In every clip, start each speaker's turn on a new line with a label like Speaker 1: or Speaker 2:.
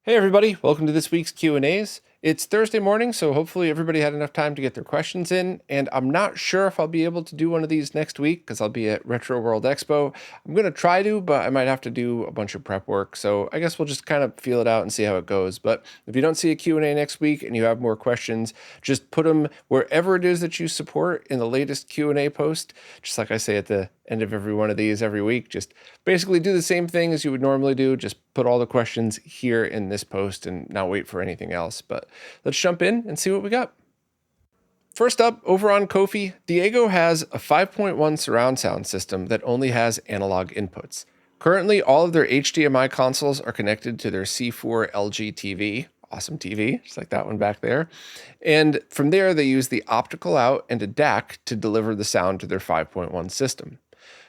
Speaker 1: Hey everybody, welcome to this week's Q&As. It's Thursday morning, so hopefully everybody had enough time to get their questions in, and I'm not sure if I'll be able to do one of these next week because I'll be at Retro World Expo. I'm going to try to, but I might have to do a bunch of prep work, so I guess we'll just kind of feel it out and see how it goes. But if you don't see a Q&A next week and you have more questions, just put them wherever it is that you support in the latest Q&A post. Just like I say at the end of every one of these every week, just basically do the same thing as you would normally do. Just put all the questions here in this post and not wait for anything else. But let's jump in and see what we got. First up, over on Ko-fi, Diego has a 5.1 surround sound system that only has analog inputs. Currently, all of their HDMI consoles are connected to their C4 LG TV. Awesome TV, just like that one back there. And from there, they use the optical out and a DAC to deliver the sound to their 5.1 system.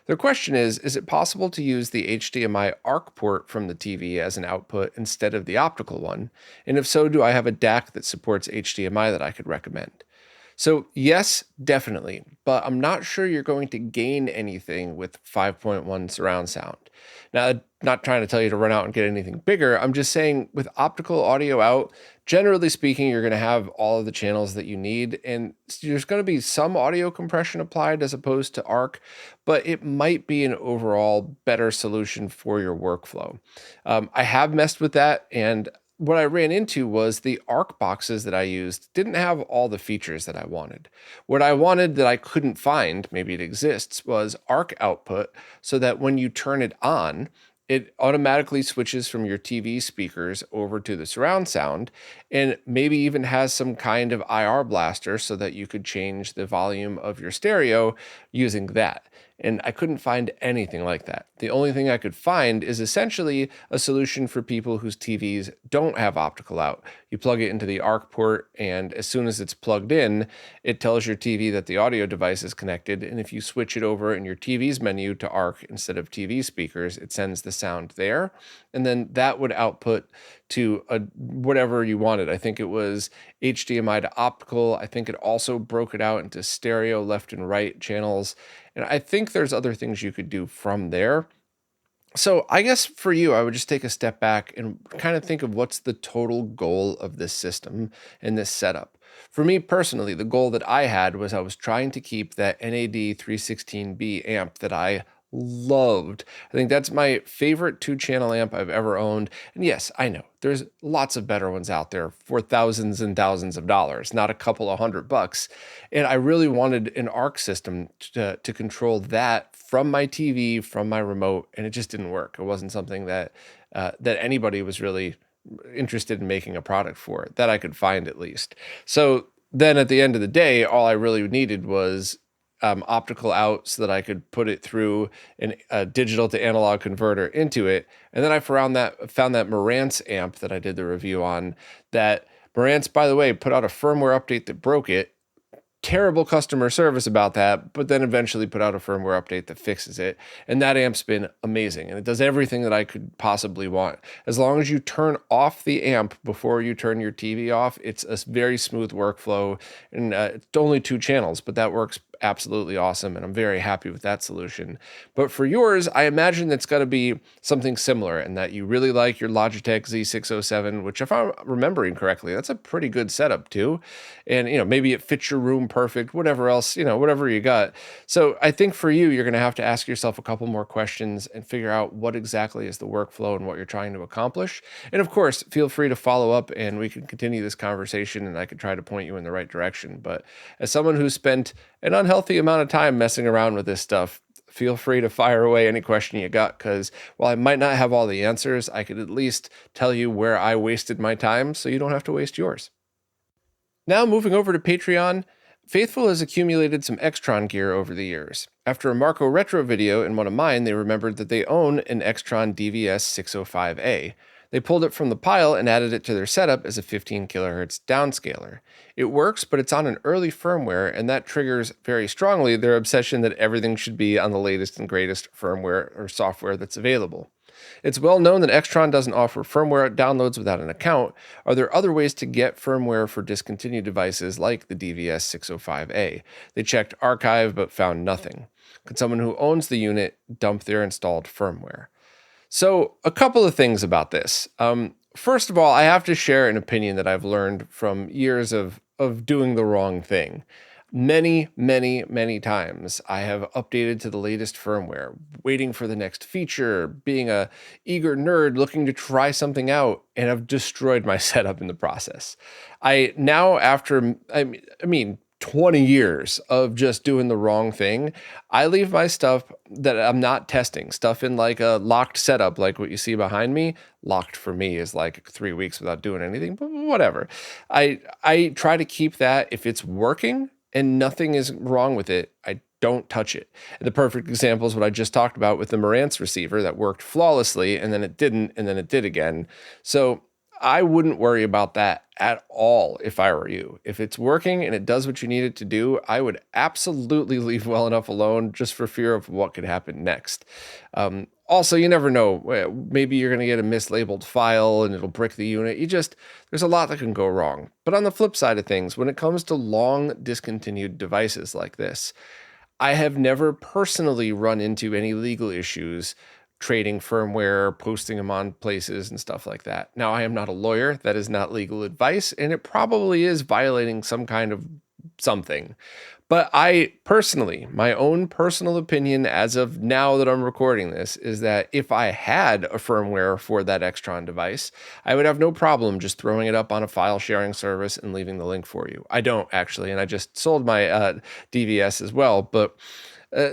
Speaker 1: Their question is it possible to use the HDMI ARC port from the TV as an output instead of the optical one? And if so, do I have a DAC that supports HDMI that I could recommend? So yes, definitely, but I'm not sure you're going to gain anything with 5.1 surround sound. Now, I'm not trying to tell you to run out and get anything bigger. I'm just saying with optical audio out, generally speaking, you're going to have all of the channels that you need, and there's going to be some audio compression applied as opposed to ARC, but it might be an overall better solution for your workflow. I have messed with that, and what I ran into was the ARC boxes that I used didn't have all the features that I wanted. What I wanted that I couldn't find, maybe it exists, was ARC output so that when you turn it on, it automatically switches from your TV speakers over to the surround sound and maybe even has some kind of IR blaster so that you could change the volume of your stereo using that. And I couldn't find anything like that. The only thing I could find is essentially a solution for people whose TVs don't have optical out. You plug it into the ARC port, and as soon as it's plugged in, it tells your TV that the audio device is connected. And if you switch it over in your TV's menu to ARC instead of TV speakers, it sends the sound there. And then that would output to whatever you wanted. I think it was HDMI to optical. I think it also broke it out into stereo left and right channels. And I think there's other things you could do from there. So I guess for you, I would just take a step back and kind of think of what's the total goal of this system and this setup. For me personally, the goal that I had was I was trying to keep that NAD 316B amp that I loved. I think that's my favorite 2-channel amp I've ever owned. And yes, I know there's lots of better ones out there for thousands and thousands of dollars, not a couple of $100. And I really wanted an ARC system to control that from my TV, from my remote, and it just didn't work. It wasn't something that anybody was really interested in making a product for, that I could find at least. So then at the end of the day, all I really needed was optical out so that I could put it through a digital to analog converter into it. And then I found that Marantz amp that I did the review on. That Marantz, by the way, put out a firmware update that broke it. Terrible customer service about that, but then eventually put out a firmware update that fixes it. And that amp's been amazing. And it does everything that I could possibly want. As long as you turn off the amp before you turn your TV off, it's a very smooth workflow. And it's only 2 channels, but that works absolutely awesome. And I'm very happy with that solution. But for yours, I imagine it's got to be something similar in that you really like your Logitech Z607, which if I'm remembering correctly, that's a pretty good setup too. And, maybe it fits your room perfect, whatever else, whatever you got. So I think for you, you're going to have to ask yourself a couple more questions and figure out what exactly is the workflow and what you're trying to accomplish. And of course, feel free to follow up and we can continue this conversation and I could try to point you in the right direction. But as someone who spent an unhealthy amount of time messing around with this stuff, feel free to fire away any question you got, because while I might not have all the answers, I could at least tell you where I wasted my time so you don't have to waste yours. Now moving over to Patreon, Faithful has accumulated some Extron gear over the years. After a Marco Retro video in one of mine, they remembered that they own an Extron DVS 605A. They pulled it from the pile and added it to their setup as a 15 kHz downscaler. It works, but it's on an early firmware, and that triggers very strongly their obsession that everything should be on the latest and greatest firmware or software that's available. It's well known that Extron doesn't offer firmware downloads without an account. Are there other ways to get firmware for discontinued devices like the DVS 605A? They checked archive but found nothing. Could someone who owns the unit dump their installed firmware? So a couple of things about this. first of all, I have to share an opinion that I've learned from years of doing the wrong thing. Many, many, many times I have updated to the latest firmware, waiting for the next feature, being a eager nerd looking to try something out, and I've destroyed my setup in the process. I now, after, I mean 20 years of just doing the wrong thing, I leave my stuff that I'm not testing, stuff in like a locked setup, like what you see behind me. Locked for me is like 3 weeks without doing anything, but whatever. I try to keep that. If it's working and nothing is wrong with it, I don't touch it. The perfect example is what I just talked about with the Marantz receiver that worked flawlessly, and then it didn't, and then it did again. So I wouldn't worry about that at all if I were you. If it's working and it does what you need it to do, I would absolutely leave well enough alone, just for fear of what could happen next. Also, you never know. Maybe you're going to get a mislabeled file and it'll brick the unit. There's a lot that can go wrong. But on the flip side of things, when it comes to long discontinued devices like this, I have never personally run into any legal issues trading firmware, posting them on places and stuff like that. Now, I am not a lawyer. That is not legal advice, and it probably is violating some kind of something. But I personally, my own personal opinion as of now that I'm recording this, is that if I had a firmware for that Extron device, I would have no problem just throwing it up on a file sharing service and leaving the link for you. I don't actually, and I just sold my DVS as well. But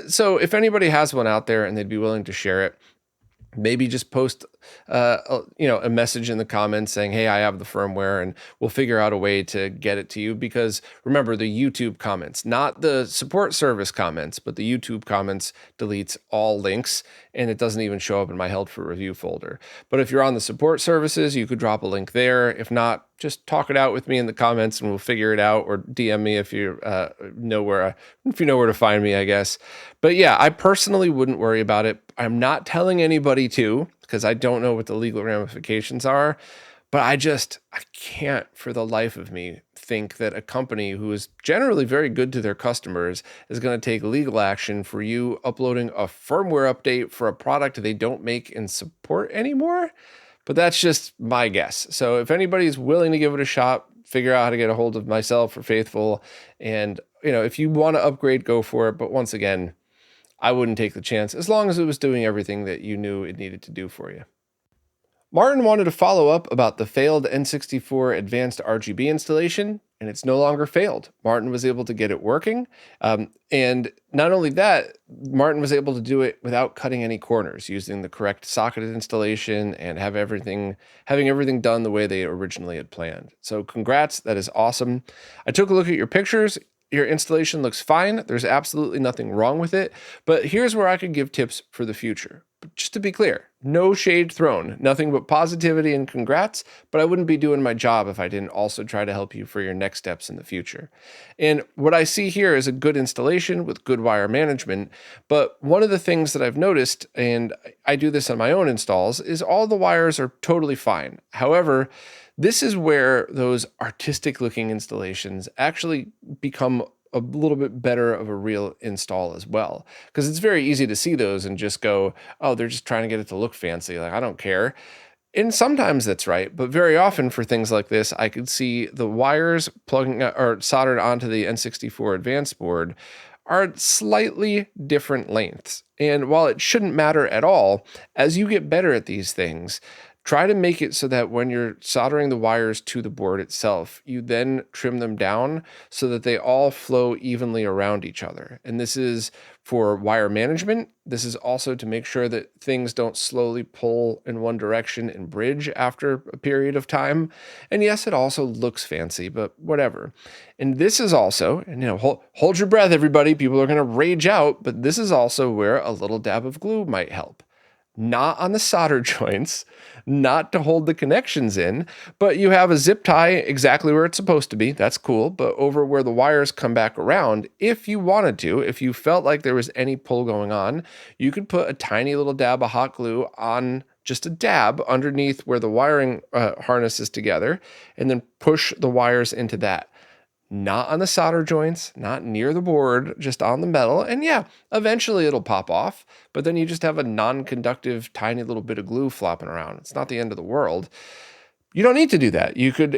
Speaker 1: so if anybody has one out there and they'd be willing to share it, maybe just post a message in the comments saying, hey, I have the firmware, and we'll figure out a way to get it to you. Because remember, the YouTube comments, not the support service comments, but the YouTube comments deletes all links, and it doesn't even show up in my held for review folder. But if you're on the support services, you could drop a link there. If not, just talk it out with me in the comments and we'll figure it out, or DM me if you know where to find me, I guess. But yeah, I personally wouldn't worry about it. I'm not telling anybody to, because I don't know what the legal ramifications are. But I can't for the life of me think that a company who is generally very good to their customers is going to take legal action for you uploading a firmware update for a product they don't make and support anymore. But that's just my guess. So if anybody's willing to give it a shot, figure out how to get a hold of myself or Faithful. And, if you want to upgrade, go for it. But once again, I wouldn't take the chance as long as it was doing everything that you knew it needed to do for you. Martin wanted to follow up about the failed N64 advanced RGB installation, and it's no longer failed. Martin was able to get it working. And not only that, Martin was able to do it without cutting any corners, using the correct socket installation and having everything done the way they originally had planned. So congrats, that is awesome. I took a look at your pictures. Your installation looks fine. There's absolutely nothing wrong with it. But here's where I could give tips for the future. But just to be clear, no shade thrown, nothing but positivity and congrats, but I wouldn't be doing my job if I didn't also try to help you for your next steps in the future. And what I see here is a good installation with good wire management. But one of the things that I've noticed, and I do this on my own installs, is all the wires are totally fine. However, this is where those artistic looking installations actually become a little bit better of a real install as well. Because it's very easy to see those and just go, oh, they're just trying to get it to look fancy. Like, I don't care. And sometimes that's right. But very often for things like this, I could see the wires plugging or soldered onto the N64 advanced board are slightly different lengths. And while it shouldn't matter at all, as you get better at these things, try to make it so that when you're soldering the wires to the board itself, you then trim them down so that they all flow evenly around each other. And this is for wire management. This is also to make sure that things don't slowly pull in one direction and bridge after a period of time. And yes, it also looks fancy, but whatever. And this is also, and hold your breath, everybody. People are going to rage out, but this is also where a little dab of glue might help. Not on the solder joints, not to hold the connections in, but you have a zip tie exactly where it's supposed to be. That's cool. But over where the wires come back around, if you wanted to, if you felt like there was any pull going on, you could put a tiny little dab of hot glue on, just a dab underneath where the wiring harness is together, and then push the wires into that. Not on the solder joints, not near the board, just on the metal. And yeah, eventually it'll pop off, but then you just have a non-conductive tiny little bit of glue flopping around. It's not the end of the world. You don't need to do that. You could,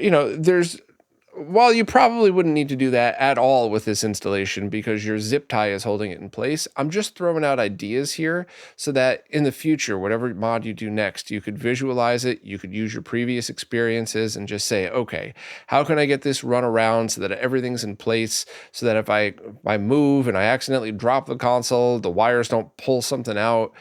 Speaker 1: while you probably wouldn't need to do that at all with this installation because your zip tie is holding it in place, I'm just throwing out ideas here so that in the future, whatever mod you do next, you could visualize it, you could use your previous experiences and just say, okay, how can I get this run around so that everything's in place so that if I move and I accidentally drop the console, the wires don't pull something out.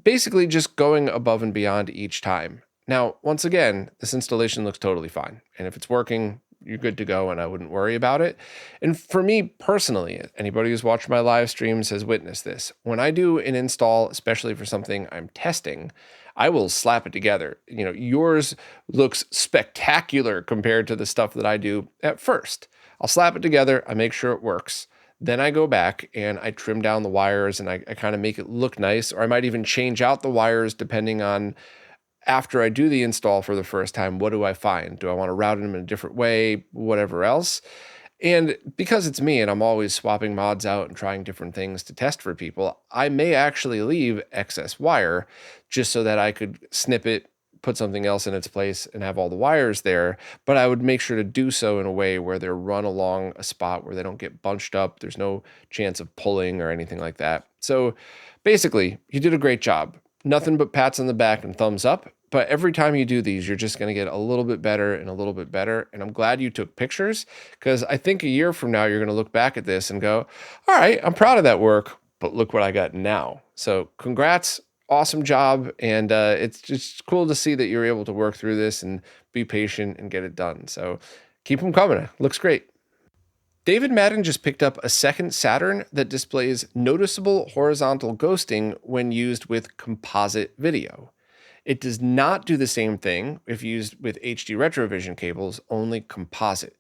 Speaker 1: Basically just going above and beyond each time. Now, once again, this installation looks totally fine. And if it's working, you're good to go and I wouldn't worry about it. And for me personally, anybody who's watched my live streams has witnessed this. When I do an install, especially for something I'm testing, I will slap it together. Yours looks spectacular compared to the stuff that I do at first. I'll slap it together, I make sure it works. Then I go back and I trim down the wires and I kind of make it look nice, or I might even change out the wires depending on after I do the install for the first time, what do I find? Do I want to route them in a different way, whatever else? And because it's me and I'm always swapping mods out and trying different things to test for people, I may actually leave excess wire just so that I could snip it, put something else in its place and have all the wires there. But I would make sure to do so in a way where they're run along a spot where they don't get bunched up. There's no chance of pulling or anything like that. So basically, you did a great job. Nothing but pats on the back and thumbs up. But every time you do these, you're just going to get a little bit better and a little bit better. And I'm glad you took pictures because I think a year from now, you're going to look back at this and go, all right, I'm proud of that work, but look what I got now. So congrats. Awesome job. And it's just cool to see that you're able to work through this and be patient and get it done. So keep them coming. Looks great. David Madden just picked up a second Saturn that displays noticeable horizontal ghosting when used with composite video. It does not do the same thing if used with HD RetroVision cables, only composite.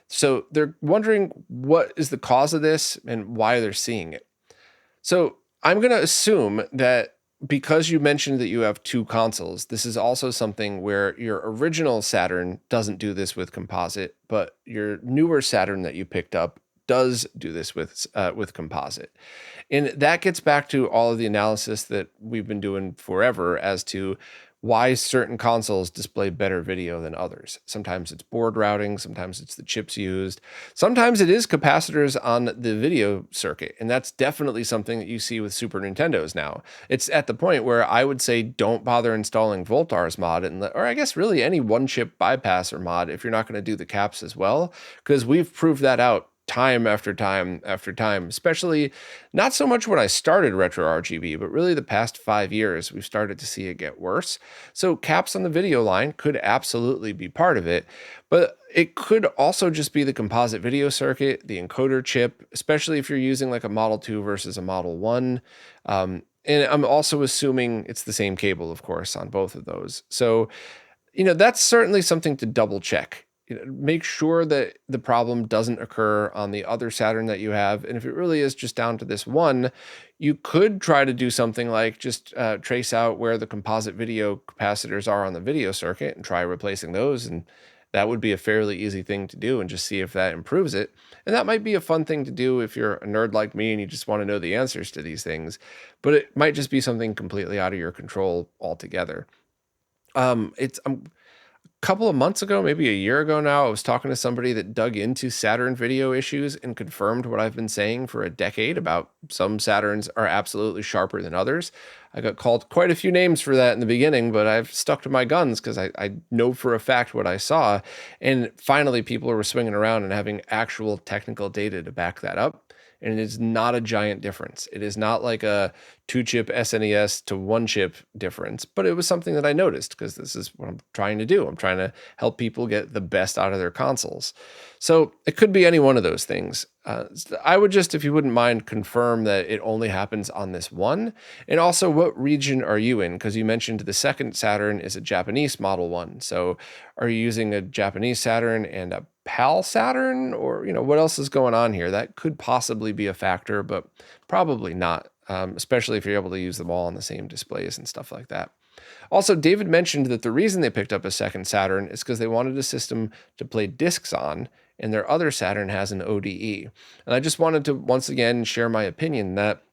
Speaker 1: So they're wondering what is the cause of this and why they're seeing it. So I'm going to assume that because you mentioned that you have two consoles, this is also something where your original Saturn doesn't do this with composite, but your newer Saturn that you picked up does do this with composite. And that gets back to all of the analysis that we've been doing forever as to why certain consoles display better video than others. Sometimes it's board routing, sometimes it's the chips used, sometimes it is capacitors on the video circuit. And that's definitely something that you see with Super Nintendos now. It's at the point where I would say don't bother installing Voltar's mod, or I guess really any one-chip bypasser mod if you're not going to do the caps as well, because we've proved that out time after time after time, especially not so much when I started RetroRGB, but really the past 5 years, we've started to see it get worse. So caps on the video line could absolutely be part of it, but it could also just be the composite video circuit, the encoder chip, especially if you're using like a Model 2 versus a Model 1. And I'm also assuming it's the same cable, of course, on both of those. So, that's certainly something to double check. Make sure that the problem doesn't occur on the other Saturn that you have. And if it really is just down to this one, you could try to do something like just trace out where the composite video capacitors are on the video circuit and try replacing those. And that would be a fairly easy thing to do and just see if that improves it. And that might be a fun thing to do if you're a nerd like me and you just want to know the answers to these things. But it might just be something completely out of your control altogether. Couple of months ago, maybe a year ago now, I was talking to somebody that dug into Saturn video issues and confirmed what I've been saying for a decade about some Saturns are absolutely sharper than others. I got called quite a few names for that in the beginning, but I've stuck to my guns because I know for a fact what I saw. And finally, people were swinging around and having actual technical data to back that up. And it is not a giant difference. It is not like a 2-chip SNES to 1-chip difference, but it was something that I noticed because this is what I'm trying to do. I'm trying to help people get the best out of their consoles. So it could be any one of those things. I would just, if you wouldn't mind, confirm that it only happens on this one. And also, what region are you in? Because you mentioned the second Saturn is a Japanese Model 1. So are you using a Japanese Saturn and a PAL Saturn? Or, what else is going on here? That could possibly be a factor, but probably not, especially if you're able to use them all on the same displays and stuff like that. Also, David mentioned that the reason they picked up a second Saturn is because they wanted a system to play discs on, and their othe Saturn has an ODE. And I just wanted to once again share my opinion that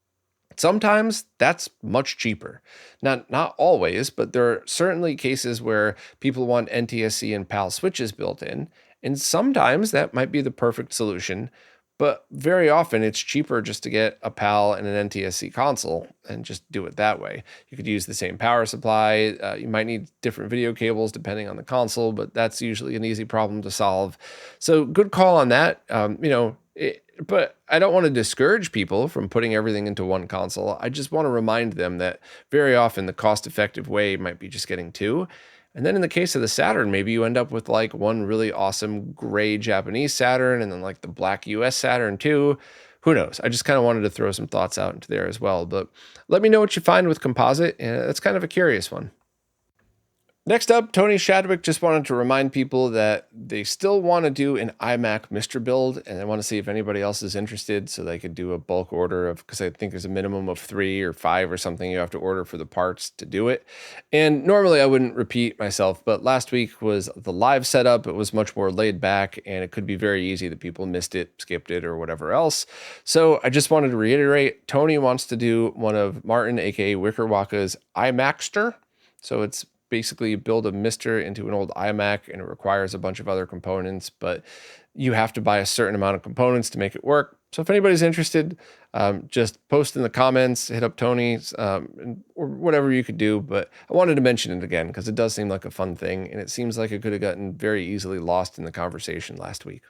Speaker 1: Sometimes that's much cheaper. Not always, but there are certainly cases where people want NTSC and PAL switches built in, and sometimes that might be the perfect solution. But very often it's cheaper just to get a PAL and an NTSC console and just do it that way. You could use the same power supply. You might need different video cables depending on the console, but that's usually an easy problem to solve. So good call on that. But I don't want to discourage people from putting everything into one console. I just want to remind them that very often the cost-effective way might be just getting two. And then in the case of the Saturn, maybe you end up with like one really awesome gray Japanese Saturn and then like the black US Saturn too. Who knows? I just kind of wanted to throw some thoughts out into there as well. But let me know what you find with Composite. That's kind of a curious one. Next up, Tony Shadwick just wanted to remind people that they still want to do an iMaciSTer build, and they want to see if anybody else is interested so they could do a bulk order of, because I think there's a minimum of 3 or 5 or something you have to order for the parts to do it. And normally I wouldn't repeat myself, but last week was the live setup. It was much more laid back, and it could be very easy that people missed it, skipped it, or whatever else. So I just wanted to reiterate, Tony wants to do one of Martin, aka Wickerwaka's iMaciSTer. So it's basically build a Mister into an old iMac, and it requires a bunch of other components, but you have to buy a certain amount of components to make it work. So if anybody's interested, just post in the comments, hit up Tony, or whatever you could do. But I wanted to mention it again because it does seem like a fun thing, and it seems like it could have gotten very easily lost in the conversation last week.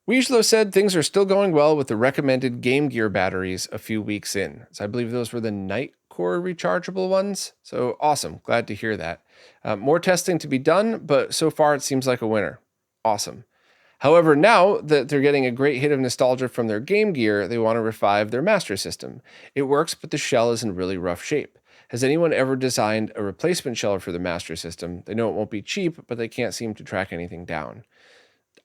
Speaker 1: Weishlo said things are still going well with the recommended Game Gear batteries a few weeks in. So I believe those were the Nightcore rechargeable ones. So awesome. Glad to hear that. More testing to be done, but so far it seems like a winner. Awesome. However, now that they're getting a great hit of nostalgia from their Game Gear, they want to revive their Master System. It works, but the shell is in really rough shape. Has anyone ever designed a replacement shell for the Master System? They know it won't be cheap, but they can't seem to track anything down.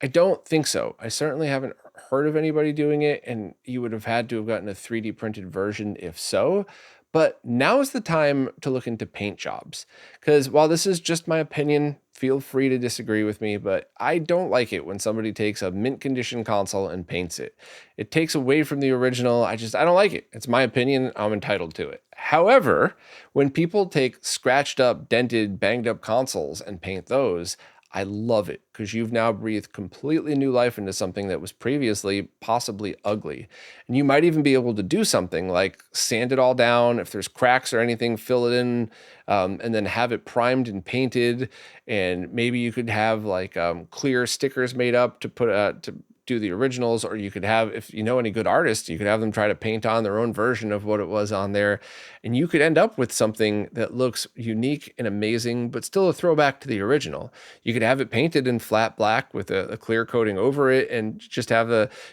Speaker 1: I don't think so. I certainly haven't heard of anybody doing it, and you would have had to have gotten a 3D printed version if so. But now is the time to look into paint jobs. Because while this is just my opinion, feel free to disagree with me, but I don't like it when somebody takes a mint condition console and paints it. It takes away from the original. I don't like it. It's my opinion. I'm entitled to it. However, when people take scratched up, dented, banged up consoles and paint those, I love it because you've now breathed completely new life into something that was previously possibly ugly. And you might even be able to do something like sand it all down. If there's cracks or anything, fill it in, and then have it primed and painted. And maybe you could have like clear stickers made up to put to do the originals, or you could have, if you know any good artists, you could have them try to paint on their own version of what it was on there. And you could end up with something that looks unique and amazing, but still a throwback to the original. You could have it painted in flat black with a clear coating over it, and just have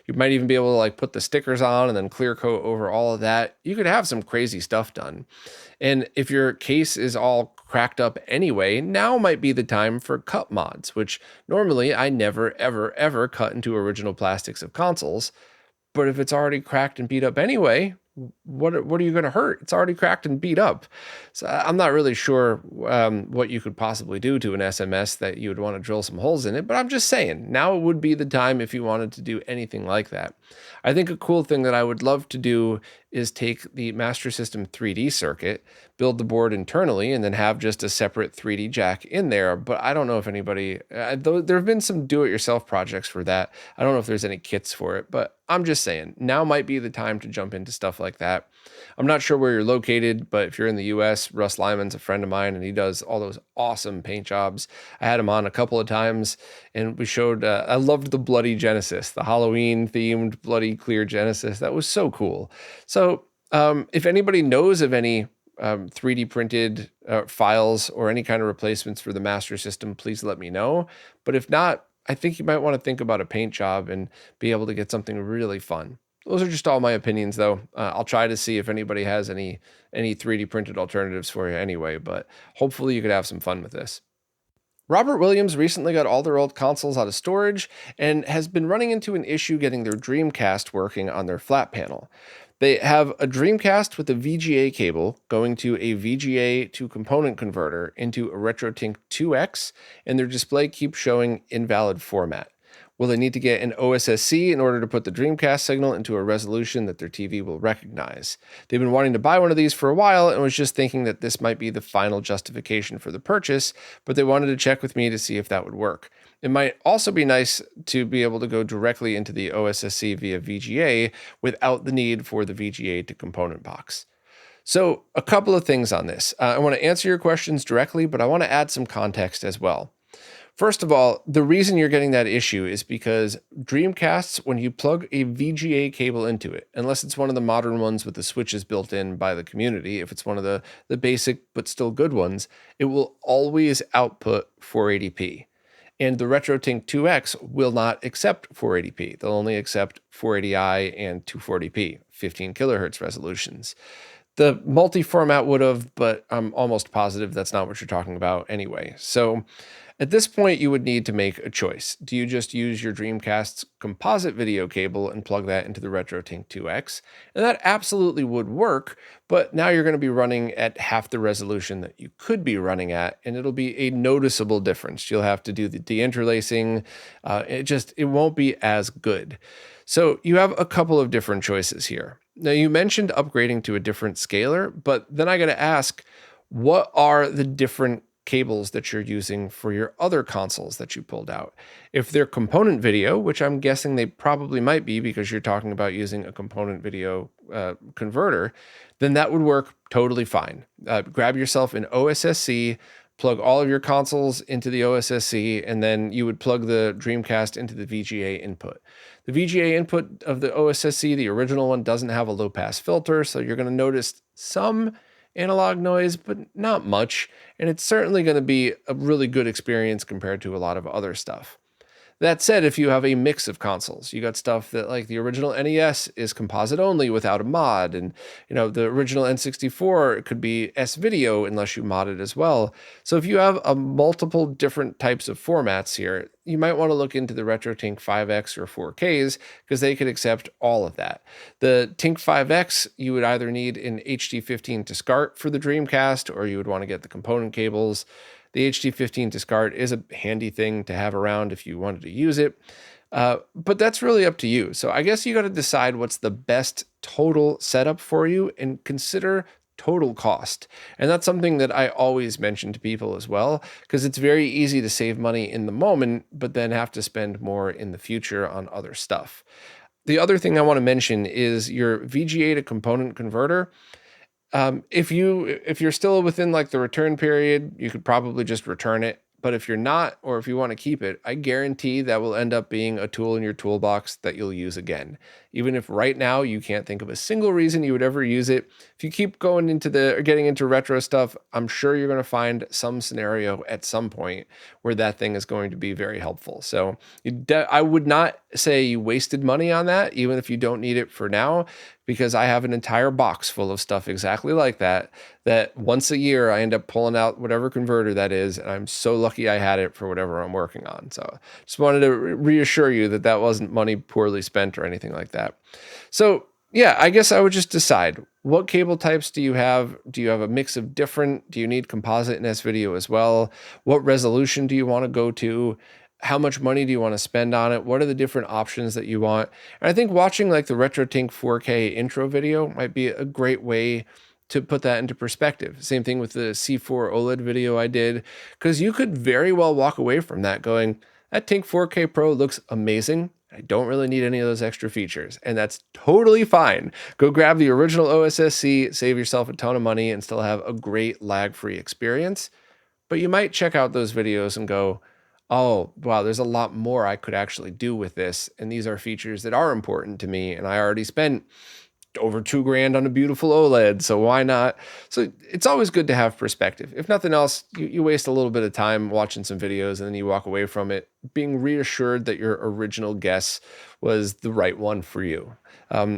Speaker 1: you might even be able to like put the stickers on and then clear coat over all of that. You could have some crazy stuff done. And if your case is all cracked up anyway, now might be the time for cut mods, which normally I never, ever, ever cut into original plastics of consoles. But if it's already cracked and beat up anyway, what are you going to hurt? It's already cracked and beat up. So I'm not really sure what you could possibly do to an SMS that you would want to drill some holes in it, but I'm just saying, now would be the time if you wanted to do anything like that. I think a cool thing that I would love to do is take the Master System 3D circuit, build the board internally, and then have just a separate 3D jack in there. But I don't know if anybody, though there have been some do-it-yourself projects for that. I don't know if there's any kits for it, but I'm just saying, now might be the time to jump into stuff like that. I'm not sure where you're located, but if you're in the US, Russ Lyman's a friend of mine, and he does all those awesome paint jobs. I had him on a couple of times, and we showed, I loved the Bloody Genesis, the Halloween-themed Bloody Clear Genesis. That was so cool. So if anybody knows of any 3D printed files or any kind of replacements for the Master System, please let me know. But if not, I think you might want to think about a paint job and be able to get something really fun. Those are just all my opinions, though. I'll try to see if anybody has any 3D printed alternatives for you anyway, but hopefully you could have some fun with this. Robert Williams recently got all their old consoles out of storage and has been running into an issue getting their Dreamcast working on their flat panel. They have a Dreamcast with a VGA cable going to a VGA to component converter into a RetroTink 2X, and their display keeps showing invalid format. Will they need to get an OSSC in order to put the Dreamcast signal into a resolution that their TV will recognize? They've been wanting to buy one of these for a while and was just thinking that this might be the final justification for the purchase, but they wanted to check with me to see if that would work. It might also be nice to be able to go directly into the OSSC via VGA without the need for the VGA to component box. So a couple of things on this. I want to answer your questions directly, but I want to add some context as well. First of all, the reason you're getting that issue is because Dreamcasts, when you plug a VGA cable into it, unless it's one of the modern ones with the switches built in by the community, if it's one of the basic but still good ones, it will always output 480p. And the RetroTink 2X will not accept 480p. They'll only accept 480i and 240p, 15 kilohertz resolutions. The multi-format would have, but I'm almost positive that's not what you're talking about anyway. So at this point, you would need to make a choice. Do you just use your Dreamcast's composite video cable and plug that into the RetroTink 2X? And that absolutely would work, but now you're going to be running at half the resolution that you could be running at, and it'll be a noticeable difference. You'll have to do the deinterlacing. It won't be as good. So you have a couple of different choices here. Now, you mentioned upgrading to a different scaler, but then I got to ask, what are the different cables that you're using for your other consoles that you pulled out? If they're component video, which I'm guessing they probably might be because you're talking about using a component video converter, then that would work totally fine. Grab yourself an OSSC, plug all of your consoles into the OSSC, and then you would plug the Dreamcast into the VGA input. The VGA input of the OSSC, the original one, doesn't have a low-pass filter, so you're going to notice some analog noise, but not much, and it's certainly going to be a really good experience compared to a lot of other stuff. That said, if you have a mix of consoles, you got stuff that, like the original NES is composite only without a mod, and the original N64 could be S-Video unless you mod it as well. So if you have a multiple different types of formats here, you might want to look into the RetroTink 5X or 4Ks because they could accept all of that. The Tink 5X, you would either need an HD15 to SCART for the Dreamcast, or you would want to get the component cables. The HD15 to SCART is a handy thing to have around if you wanted to use it, but that's really up to you. So I guess you got to decide what's the best total setup for you and consider total cost. And that's something that I always mention to people as well, because it's very easy to save money in the moment, but then have to spend more in the future on other stuff. The other thing I want to mention is your VGA to component converter. If you're still within like the return period, you could probably just return it. But if you're not, or if you want to keep it, I guarantee that will end up being a tool in your toolbox that you'll use again. Even if right now you can't think of a single reason you would ever use it, if you keep going into getting into retro stuff, I'm sure you're going to find some scenario at some point where that thing is going to be very helpful. So I would not say you wasted money on that, even if you don't need it for now, because I have an entire box full of stuff exactly like that once a year I end up pulling out whatever converter that is, and I'm so lucky I had it for whatever I'm working on. So just wanted to reassure you that that wasn't money poorly spent or anything like that. So yeah, I guess I would just decide, what cable types do you have? Do you have a mix of different? Do you need composite and S-Video as well? What resolution do you want to go to? How much money do you want to spend on it? What are the different options that you want? And I think watching like the RetroTink 4K intro video might be a great way to put that into perspective. Same thing with the C4 OLED video I did, because you could very well walk away from that going, that Tink 4K Pro looks amazing. I don't really need any of those extra features, and that's totally fine. Go grab the original OSSC, save yourself a ton of money, and still have a great lag-free experience. But you might check out those videos and go, oh, wow, there's a lot more I could actually do with this, and these are features that are important to me, and I already spent over $2,000 on a beautiful OLED, so why not? So it's always good to have perspective. If nothing else, you waste a little bit of time watching some videos and then you walk away from it being reassured that your original guess was the right one for you.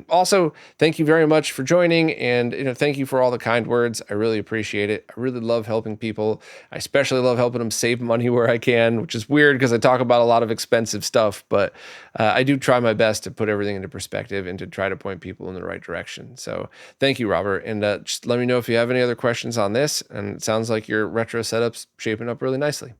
Speaker 1: Also, thank you very much for joining, and thank you for all the kind words. I really appreciate it. I really love helping people. I especially love helping them save money where I can, which is weird because I talk about a lot of expensive stuff, but I do try my best to put everything into perspective and to try to point people in the right direction. So thank you, Robert, and just let me know if you have any other questions on this, and it sounds like your retro setup's shaping up really nicely.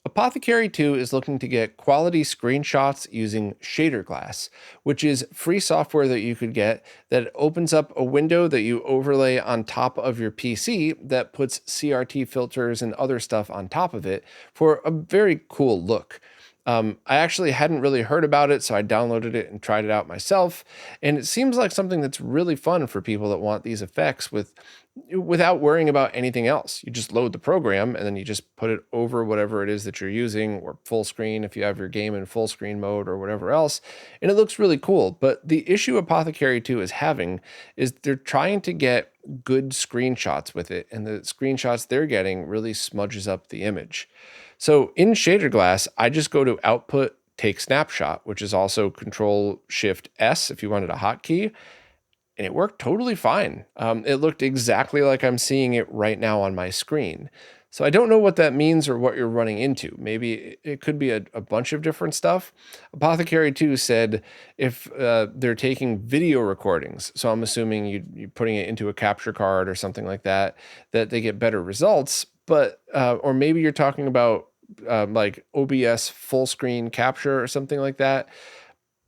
Speaker 1: Apothecary 2 is looking to get quality screenshots using ShaderGlass, which is free software that you could get that opens up a window that you overlay on top of your PC that puts CRT filters and other stuff on top of it for a very cool look. I actually hadn't really heard about it, so I downloaded it and tried it out myself. And it seems like something that's really fun for people that want these effects without worrying about anything else. You just load the program and then you just put it over whatever it is that you're using, or full screen if you have your game in full screen mode or whatever else. And it looks really cool. But the issue Apothecary 2 is having is they're trying to get good screenshots with it, and the screenshots they're getting really smudges up the image. So in ShaderGlass, I just go to Output, Take Snapshot, which is also Control Shift S if you wanted a hotkey, and it worked totally fine. It looked exactly like I'm seeing it right now on my screen. So I don't know what that means or what you're running into. Maybe it could be a bunch of different stuff. Apothecary 2 said if they're taking video recordings, so I'm assuming you're putting it into a capture card or something like that, that they get better results. But or maybe you're talking about like OBS full screen capture or something like that.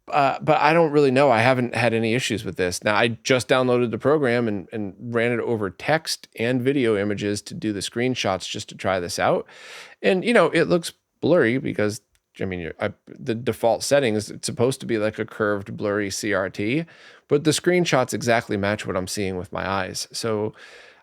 Speaker 1: But I don't really know. I haven't had any issues with this. Now, I just downloaded the program and ran it over text and video images to do the screenshots just to try this out. And, it looks blurry because, the default settings, it's supposed to be like a curved, blurry CRT, but the screenshots exactly match what I'm seeing with my eyes. So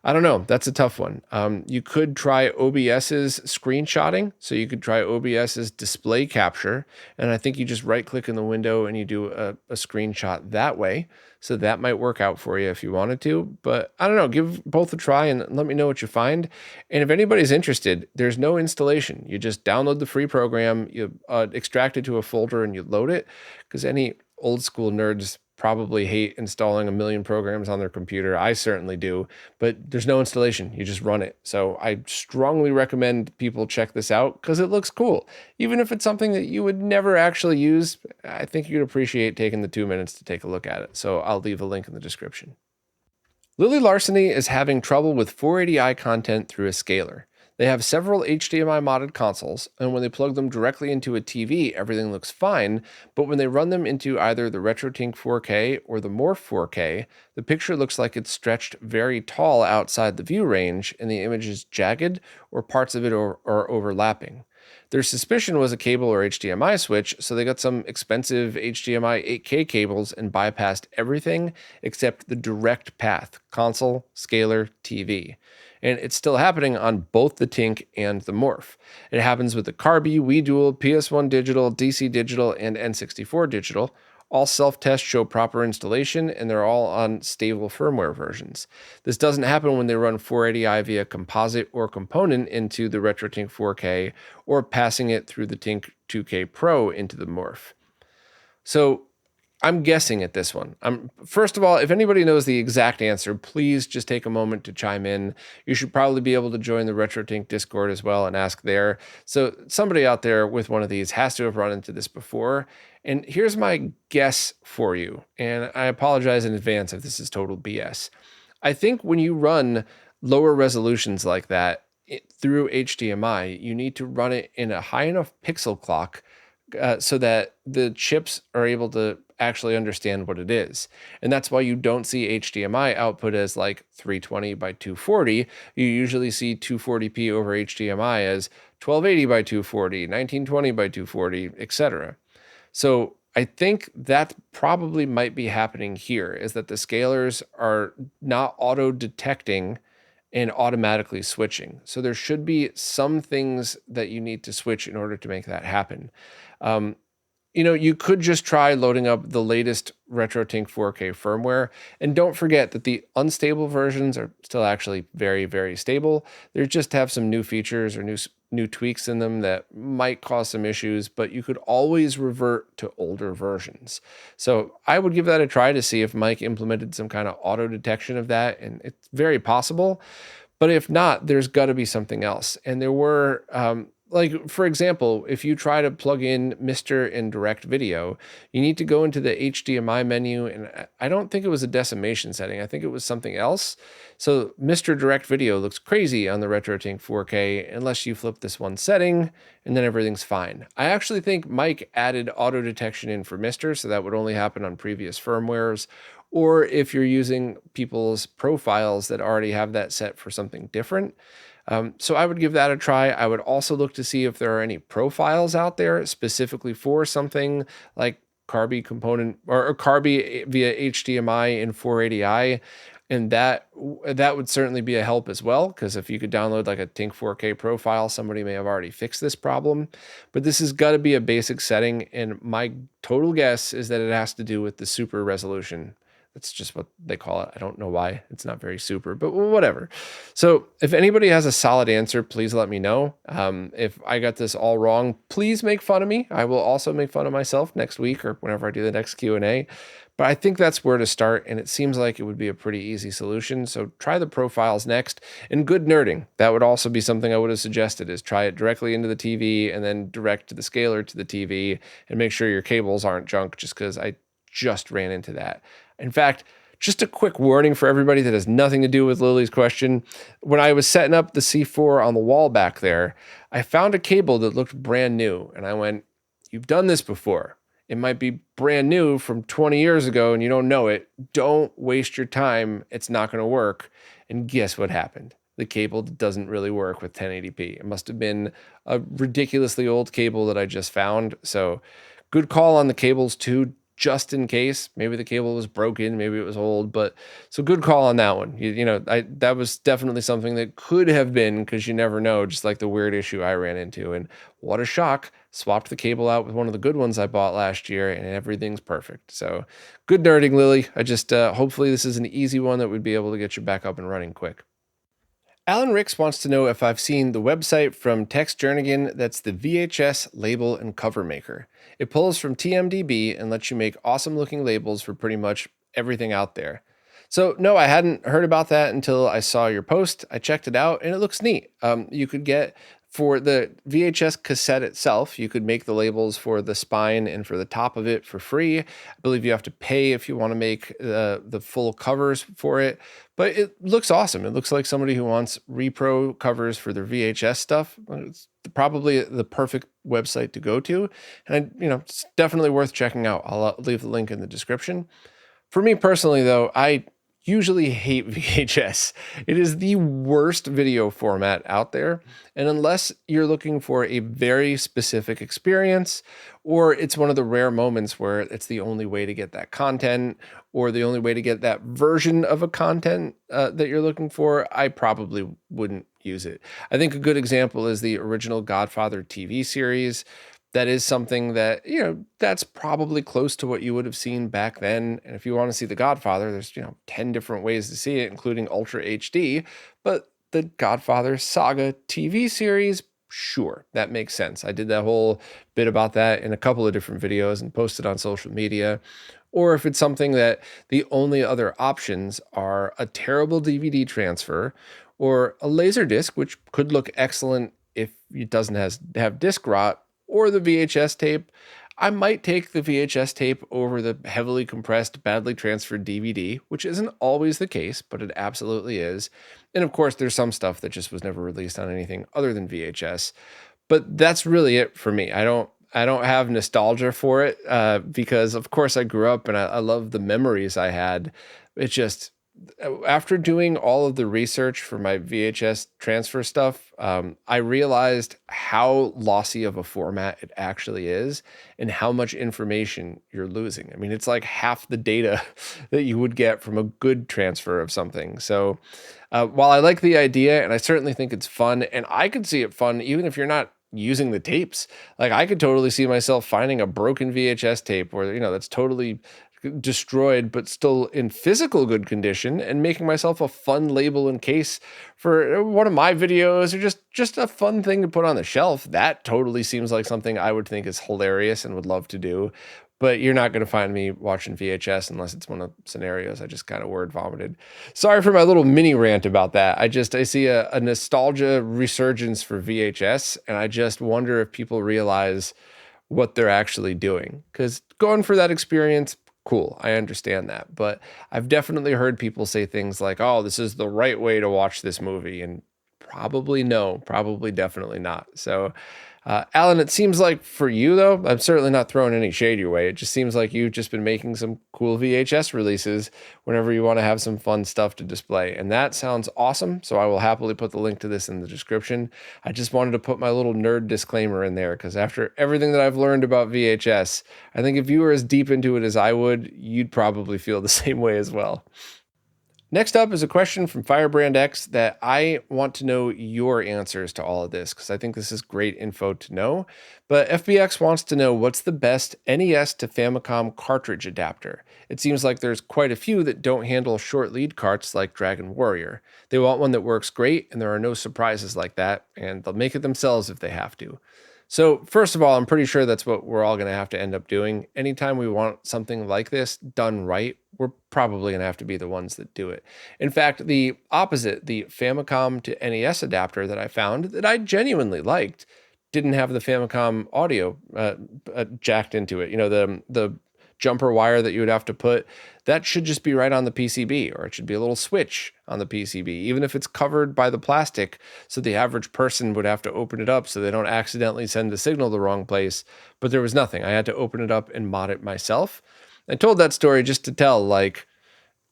Speaker 1: I don't know. That's a tough one. You could try OBS's screenshotting. So you could try OBS's display capture. And I think you just right click in the window and you do a screenshot that way. So that might work out for you if you wanted to. But I don't know. Give both a try and let me know what you find. And if anybody's interested, there's no installation. You just download the free program, you extract it to a folder and you load it. Because any old school nerds probably hate installing a million programs on their computer. I certainly do, but there's no installation. You just run it. So I strongly recommend people check this out because it looks cool. Even if it's something that you would never actually use, I think you'd appreciate taking the 2 minutes to take a look at it. So I'll leave a link in the description. Lily Larceny is having trouble with 480i content through a scaler. They have several HDMI modded consoles, and when they plug them directly into a TV, everything looks fine, but when they run them into either the RetroTink 4K or the Morph 4K, the picture looks like it's stretched very tall outside the view range, and the image is jagged or parts of it are overlapping. Their suspicion was a cable or HDMI switch, so they got some expensive HDMI 8K cables and bypassed everything except the direct path, console, scaler, TV. And it's still happening on both the Tink and the Morph. It happens with the Carby, Wii Dual, PS1 Digital, DC Digital, and N64 Digital. All self-tests show proper installation, and they're all on stable firmware versions. This doesn't happen when they run 480i via Composite or Component into the RetroTink 4K, or passing it through the Tink 2K Pro into the Morph. So I'm guessing at this one. First of all, if anybody knows the exact answer, please just take a moment to chime in. You should probably be able to join the RetroTink Discord as well and ask there. So somebody out there with one of these has to have run into this before. And here's my guess for you. And I apologize in advance if this is total BS. I think when you run lower resolutions like that through HDMI, you need to run it in a high enough pixel clock so that the chips are able to actually understand what it is. And that's why you don't see HDMI output as like 320 by 240. You usually see 240p over HDMI as 1280 by 240, 1920 by 240, etc. So I think that probably might be happening here, is that the scalers are not auto-detecting and automatically switching. So there should be some things that you need to switch in order to make that happen. You could just try loading up the latest RetroTink 4K firmware. And don't forget that the unstable versions are still actually very, very stable. They just have some new features or new tweaks in them that might cause some issues, but you could always revert to older versions. So I would give that a try to see if Mike implemented some kind of auto detection of that. And it's very possible. But if not, there's got to be something else. And there were like, for example, if you try to plug in Mr. in Direct Video, you need to go into the HDMI menu, and I don't think it was a decimation setting. I think it was something else. So Mr. Direct Video looks crazy on the RetroTink 4K unless you flip this one setting, and then everything's fine. I actually think Mike added auto detection in for Mr., so that would only happen on previous firmwares, or if you're using people's profiles that already have that set for something different. So I would give that a try. I would also look to see if there are any profiles out there specifically for something like Carby component or Carby via HDMI in 480i. And that would certainly be a help as well, because if you could download like a Tink 4K profile, somebody may have already fixed this problem. But this has got to be a basic setting, and my total guess is that it has to do with the super resolution. That's just what they call it. I don't know why. It's not very super, but whatever. So if anybody has a solid answer, please let me know. If I got this all wrong, please make fun of me. I will also make fun of myself next week or whenever I do the next Q&A. But I think that's where to start, and it seems like it would be a pretty easy solution. So try the profiles next. And good nerding, that would also be something I would have suggested, is try it directly into the TV and then direct to the scaler to the TV, and make sure your cables aren't junk, just because I just ran into that. In fact, just a quick warning for everybody that has nothing to do with Lily's question. When I was setting up the C4 on the wall back there, I found a cable that looked brand new. And I went, you've done this before. It might be brand new from 20 years ago and you don't know it. Don't waste your time. It's not going to work. And guess what happened? The cable doesn't really work with 1080p. It must have been a ridiculously old cable that I just found. So good call on the cables too, just in case. Maybe the cable was broken, maybe it was old, but so good call on that one. That was definitely something that could have been, because you never know, just like the weird issue I ran into. And what a shock, swapped the cable out with one of the good ones I bought last year, and everything's perfect. So good nerding, Lily. I just hopefully this is an easy one that would be able to get you back up and running quick. Alan Ricks wants to know if I've seen the website from Tex Jernigan that's the VHS Label and Cover Maker. It pulls from TMDB and lets you make awesome looking labels for pretty much everything out there. So no, I hadn't heard about that until I saw your post. I checked it out and it looks neat. You could get, for the VHS cassette itself, you could make the labels for the spine and for the top of it for free. I believe you have to pay if you want to make the full covers for it, but it looks awesome. It looks like somebody who wants repro covers for their VHS stuff. It's probably the perfect website to go to. And it's definitely worth checking out. I'll leave the link in the description. For me personally though, I usually hate VHS. It is the worst video format out there. And unless you're looking for a very specific experience, or it's one of the rare moments where it's the only way to get that content, or the only way to get that version of a content that you're looking for, I probably wouldn't use it. I think a good example is the original Godfather TV series. That is something that, that's probably close to what you would have seen back then. And if you want to see The Godfather, there's, 10 different ways to see it, including Ultra HD. But the Godfather Saga TV series, sure, that makes sense. I did that whole bit about that in a couple of different videos and posted on social media. Or if it's something that the only other options are a terrible DVD transfer or a Laserdisc, which could look excellent if it doesn't have disc rot, or the VHS tape, I might take the VHS tape over the heavily compressed, badly transferred DVD, which isn't always the case, but it absolutely is. And of course, there's some stuff that just was never released on anything other than VHS. But that's really it for me. I don't have nostalgia for it because, of course, I grew up and I love the memories I had. It just, after doing all of the research for my VHS transfer stuff, I realized how lossy of a format it actually is and how much information you're losing. I mean, it's like half the data that you would get from a good transfer of something. So while I like the idea, and I certainly think it's fun, and I could see it fun even if you're not using the tapes. Like I could totally see myself finding a broken VHS tape or, that's totally destroyed, but still in physical good condition, and making myself a fun label and case for one of my videos, or just a fun thing to put on the shelf. That totally seems like something I would think is hilarious and would love to do. But you're not going to find me watching VHS unless it's one of the scenarios I just kind of word vomited. Sorry for my little mini rant about that. I see a nostalgia resurgence for VHS, and I just wonder if people realize what they're actually doing. Because going for that experience, cool, I understand that. But I've definitely heard people say things like, oh, this is the right way to watch this movie. And probably no, probably definitely not. So Alan, it seems like for you, though, I'm certainly not throwing any shade your way. It just seems like you've just been making some cool VHS releases whenever you want to have some fun stuff to display. And that sounds awesome. So I will happily put the link to this in the description. I just wanted to put my little nerd disclaimer in there because after everything that I've learned about VHS, I think if you were as deep into it as I would, you'd probably feel the same way as well. Next up is a question from Firebrand X that I want to know your answers to all of this because I think this is great info to know. But FBX wants to know what's the best NES to Famicom cartridge adapter. It seems like there's quite a few that don't handle short lead carts like Dragon Warrior. They want one that works great and there are no surprises like that, and they'll make it themselves if they have to. So first of all, I'm pretty sure that's what we're all going to have to end up doing. Anytime we want something like this done right, we're probably going to have to be the ones that do it. In fact, the opposite, the Famicom to NES adapter that I found that I genuinely liked, didn't have the Famicom audio jacked into it. You know, the jumper wire that you would have to put, that should just be right on the PCB, or it should be a little switch on the PCB, even if it's covered by the plastic, so the average person would have to open it up so they don't accidentally send the signal the wrong place. But there was nothing. I had to open it up and mod it myself. I told that story just to tell, like,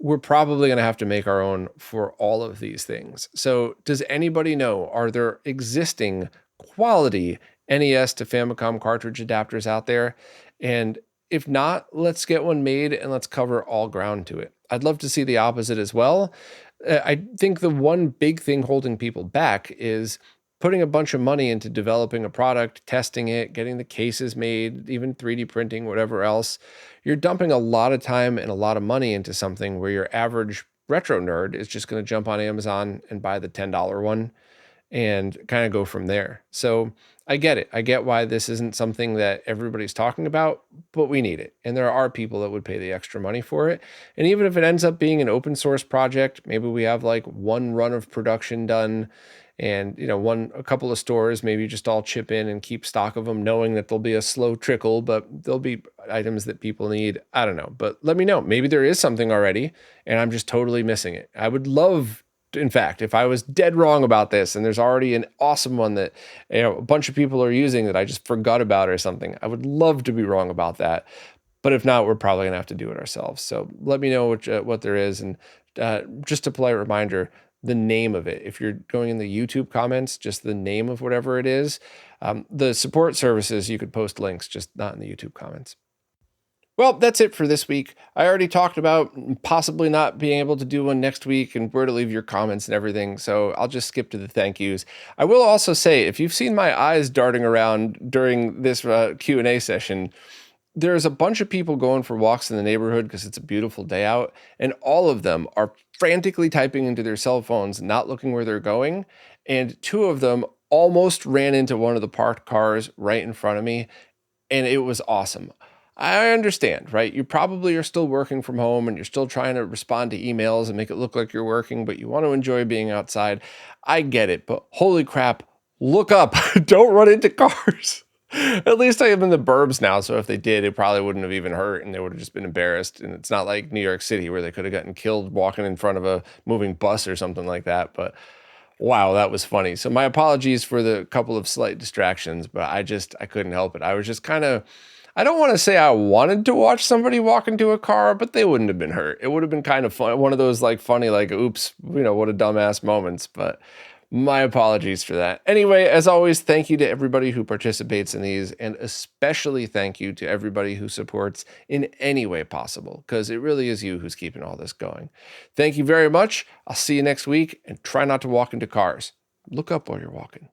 Speaker 1: we're probably going to have to make our own for all of these things. So does anybody know, are there existing quality NES to Famicom cartridge adapters out there? And if not, let's get one made and let's cover all ground to it. I'd love to see the opposite as well. I think the one big thing holding people back is putting a bunch of money into developing a product, testing it, getting the cases made, even 3D printing, whatever else. You're dumping a lot of time and a lot of money into something where your average retro nerd is just going to jump on Amazon and buy the $10 one and kind of go from there. So I get it. I get why this isn't something that everybody's talking about, but we need it. And there are people that would pay the extra money for it. And even if it ends up being an open source project, maybe we have like one run of production done and, you know, a couple of stores, maybe just all chip in and keep stock of them, knowing that there'll be a slow trickle, but there'll be items that people need. I don't know, but let me know. Maybe there is something already and I'm just totally missing it. I would love, in fact, if I was dead wrong about this and there's already an awesome one that, you know, a bunch of people are using that I just forgot about or something, I would love to be wrong about that. But if not, we're probably going to have to do it ourselves. So let me know what there is. And just a polite reminder, the name of it. If you're going in the YouTube comments, just the name of whatever it is. The support services, you could post links, just not in the YouTube comments. Well, that's it for this week. I already talked about possibly not being able to do one next week and where to leave your comments and everything, so I'll just skip to the thank yous. I will also say, if you've seen my eyes darting around during this Q&A session, there's a bunch of people going for walks in the neighborhood because it's a beautiful day out, and all of them are frantically typing into their cell phones, not looking where they're going, and two of them almost ran into one of the parked cars right in front of me, and it was awesome. I understand, right? You probably are still working from home and you're still trying to respond to emails and make it look like you're working, but you want to enjoy being outside. I get it, but holy crap, look up. Don't run into cars. At least I am in the burbs now, so if they did, it probably wouldn't have even hurt and they would have just been embarrassed. And it's not like New York City where they could have gotten killed walking in front of a moving bus or something like that. But wow, that was funny. So my apologies for the couple of slight distractions, but I couldn't help it. I was just kind of, I don't want to say I wanted to watch somebody walk into a car, but they wouldn't have been hurt. It would have been kind of fun. One of those like funny, like, oops, you know, what a dumbass moments, but my apologies for that. Anyway, as always, thank you to everybody who participates in these, and especially thank you to everybody who supports in any way possible, because it really is you who's keeping all this going. Thank you very much. I'll see you next week, and try not to walk into cars. Look up while you're walking.